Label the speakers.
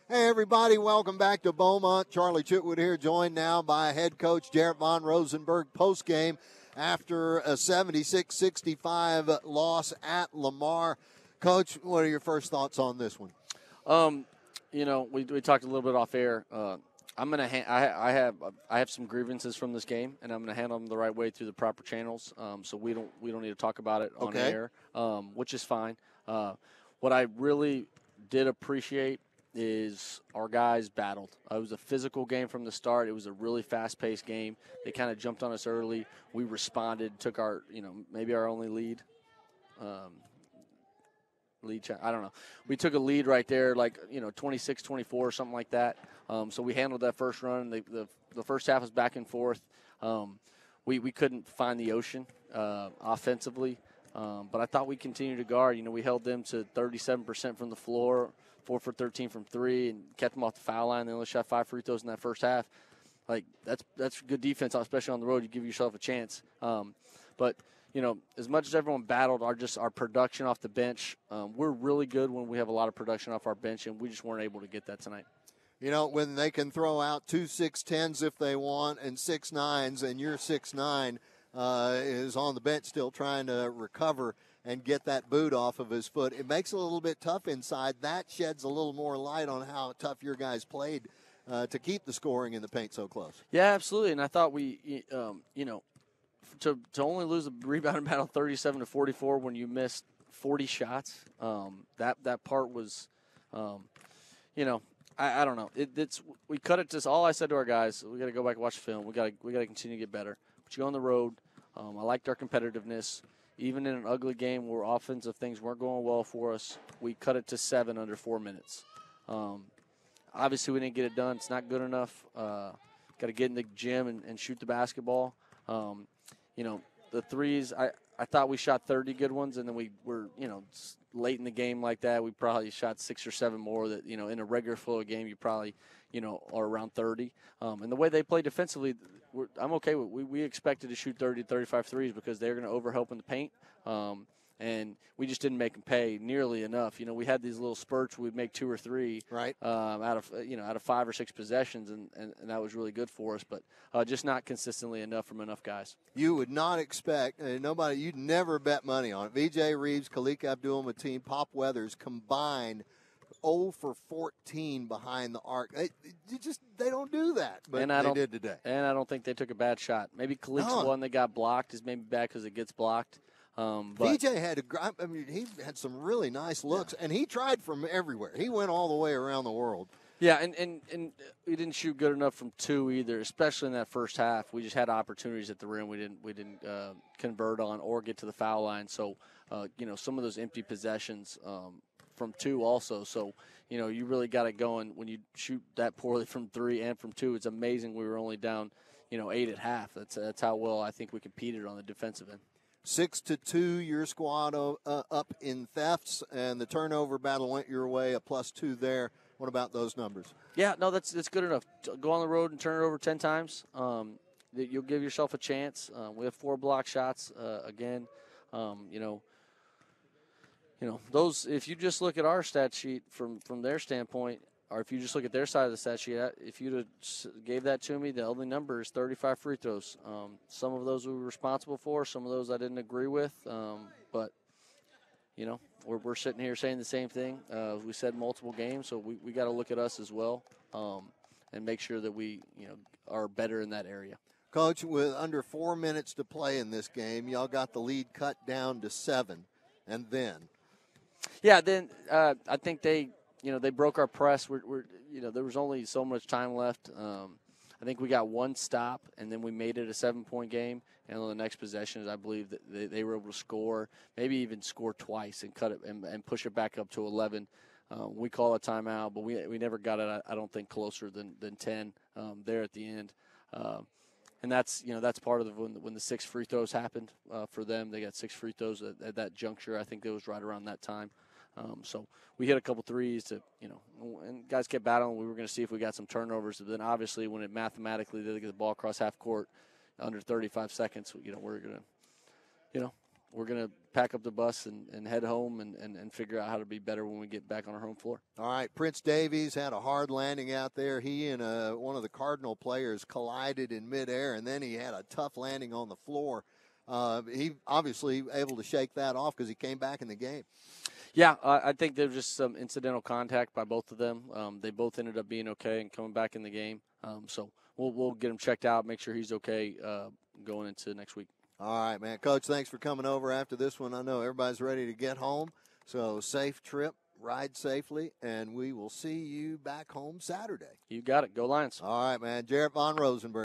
Speaker 1: Hey, everybody, welcome back to Beaumont. Charlie Chitwood here, joined now by head coach Jarrett Von Rosenberg postgame after a 76-65 loss at Lamar. Coach, what are your first thoughts on this one?
Speaker 2: We talked a little bit off air. I'm gonna. I have some grievances from this game, and I'm gonna handle them the right way through the proper channels. So we don't need to talk about it on air, which is fine. What I really did appreciate is our guys battled. It was a physical game from the start. It was a really fast-paced game. They kind of jumped on us early. We responded, took our, maybe our only lead. I don't know. We took a lead right there, 26-24, something like that. So we handled that first run. The first half was back and forth. We couldn't find the ocean offensively, but I thought we continued to guard. We held them to 37% from the floor, 4 for 13 from three, and kept them off the foul line. They only shot 5 free throws in that first half. That's good defense, especially on the road. You give yourself a chance. But as much as everyone battled our production off the bench, we're really good when we have a lot of production off our bench, and we just weren't able to get that tonight.
Speaker 1: When they can throw out 2 6'10s if they want and 6'9s, and your 6'9 is on the bench still trying to recover and get that boot off of his foot, it makes it a little bit tough inside. That sheds a little more light on how tough your guys played to keep the scoring in the paint so close.
Speaker 2: Yeah, absolutely. And I thought we, to only lose a rebound battle 37-44 when you missed 40 shots, that part was, I don't know. We cut it to all. I said to our guys, we got to go back and watch the film. We got to continue to get better. But you go on the road. I liked our competitiveness. Even in an ugly game where offensive things weren't going well for us, we cut it to 7 under 4 minutes. Obviously, we didn't get it done. It's not good enough. Got to get in the gym and shoot the basketball. The threes, I thought we shot 30 good ones, and then we were, late in the game like that, we probably shot 6 or 7 more that, in a regular flow of game, you probably, are around 30. And the way they play defensively, I'm okay with it. We expected to shoot 30 to 35 threes because they're going to overhelp in the paint. And we just didn't make them pay nearly enough. We had these little spurts where we'd make 2 or 3 out of 5 or 6 possessions, and that was really good for us. But just not consistently enough from enough guys.
Speaker 1: You would not expect you'd never bet money on it. VJ Reeves, Khalik Abdul-Mateen, Pop Weathers combined 0 for 14 behind the arc. They don't do that, but they did today.
Speaker 2: And I don't think they took a bad shot. Maybe Khalik's one that got blocked is maybe bad because it gets blocked.
Speaker 1: VJ he had some really nice looks, and he tried from everywhere. He went all the way around the world.
Speaker 2: Yeah, and we didn't shoot good enough from 2 either, especially in that first half. We just had opportunities at the rim we didn't convert on or get to the foul line. So, some of those empty possessions from 2 also. So, you really got it going when you shoot that poorly from 3 and from 2. It's amazing we were only down, 8 at half. That's how well I think we competed on the defensive end.
Speaker 1: 6-2, your squad up in thefts, and the turnover battle went your way, a +2 there. What about those numbers?
Speaker 2: Yeah, no, that's good enough. Go on the road and turn it over 10 times. You'll give yourself a chance. We have 4 block shots again. Those. If you just look at our stat sheet from their standpoint, or if you just look at their side of the stat sheet, if you'd have gave that to me, the only number is 35 free throws. Some of those we were responsible for. Some of those I didn't agree with. But, we're sitting here saying the same thing. We said multiple games, so we got to look at us as well and make sure that we, are better in that area.
Speaker 1: Coach, with under 4 minutes to play in this game, y'all got the lead cut down to 7, and then?
Speaker 2: Yeah, then I think they broke our press. There was only so much time left. I think we got 1 stop, and then we made it a 7-point game. And on the next possessions, I believe that they were able to score, maybe even score twice and cut it and push it back up to 11. We call a timeout, but we never got it. I don't think closer than 10 there at the end. And that's part of when the 6 free throws happened for them. They got 6 free throws at that juncture. I think it was right around that time. So we hit a couple threes to, and guys kept battling. We were going to see if we got some turnovers. But then obviously when it mathematically they get the ball across half court under 35 seconds, we're going to, we're going to pack up the bus and head home and figure out how to be better when we get back on our home floor.
Speaker 1: All right, Prince Davies had a hard landing out there. He and one of the Cardinal players collided in midair, and then he had a tough landing on the floor. He obviously able to shake that off because he came back in the game.
Speaker 2: Yeah, I think there was just some incidental contact by both of them. They both ended up being okay and coming back in the game. So we'll get him checked out, make sure he's okay going into next week.
Speaker 1: All right, man. Coach, thanks for coming over after this one. I know everybody's ready to get home, so safe trip, ride safely, and we will see you back home Saturday.
Speaker 2: You got it. Go Lions.
Speaker 1: All right, man. Jarrett Von Rosenberg.